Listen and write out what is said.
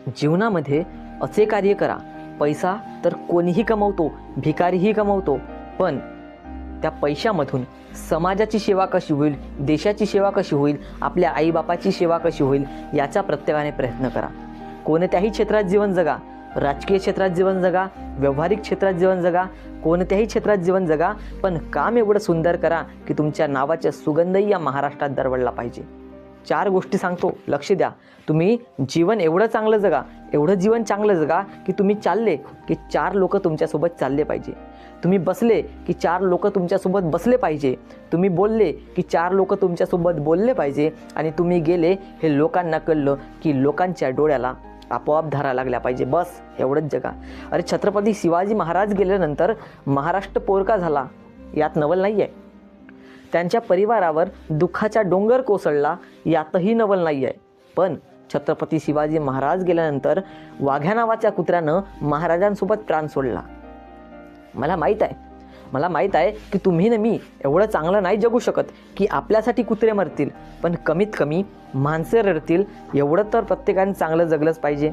जीवनामध्ये असे कार्य करा, पैसा तर कोणीही कमवतो, भिकारीही कमवतो, पण त्या पैशामधून समाजाची सेवा कशी होईल, देशाची सेवा कशी होईल, आपल्या आईबापाची सेवा कशी होईल याचा प्रत्येकाने प्रयत्न करा. कोणत्याही क्षेत्रात जीवन जगा, राजकीय क्षेत्रात जीवन जगा, व्यावहारिक क्षेत्रात जीवन जगा, कोणत्याही क्षेत्रात जीवन जगा, पण काम एवढं सुंदर करा की तुमच्या नावाचा सुगंधही या महाराष्ट्रात दरवळला पाहिजे. 4 गोष्टी सांगतो, लक्ष द्या. तुम्ही जीवन एवढं चांगलं जगा, एवढं जीवन चांगलं जगा की तुम्ही चालले की 4 लोक तुमच्यासोबत चालले पाहिजे. तुम्ही बसले की 4 लोक तुमच्यासोबत बसले पाहिजे. तुम्ही बोलले की 4 लोक तुमच्यासोबत बोलले पाहिजे. आणि तुम्ही गेले हे लोकांना कळलं की लोकांच्या डोळ्याला आपोआप धारा लागल्या पाहिजे. बस एवढंच जगा. अरे छत्रपती शिवाजी महाराज गेल्यानंतर महाराष्ट्र पोरका झाला यात नवल नाही आहे. त्यांच्या परिवारावर दुःखाचा डोंगर कोसळला यातही नवल नाही आहे. पण छत्रपती शिवाजी महाराज गेल्यानंतर वाघ्या नावाच्या कुत्र्यानं महाराजांसोबत प्राण सोडला. मला माहीत आहे की तुम्ही न मी एवढं चांगलं नाही जगू शकत की आपल्यासाठी कुत्रे मरतील, पण कमीत कमी माणसे रडतील एवढं तर प्रत्येकाने चांगलं जगलंच पाहिजे.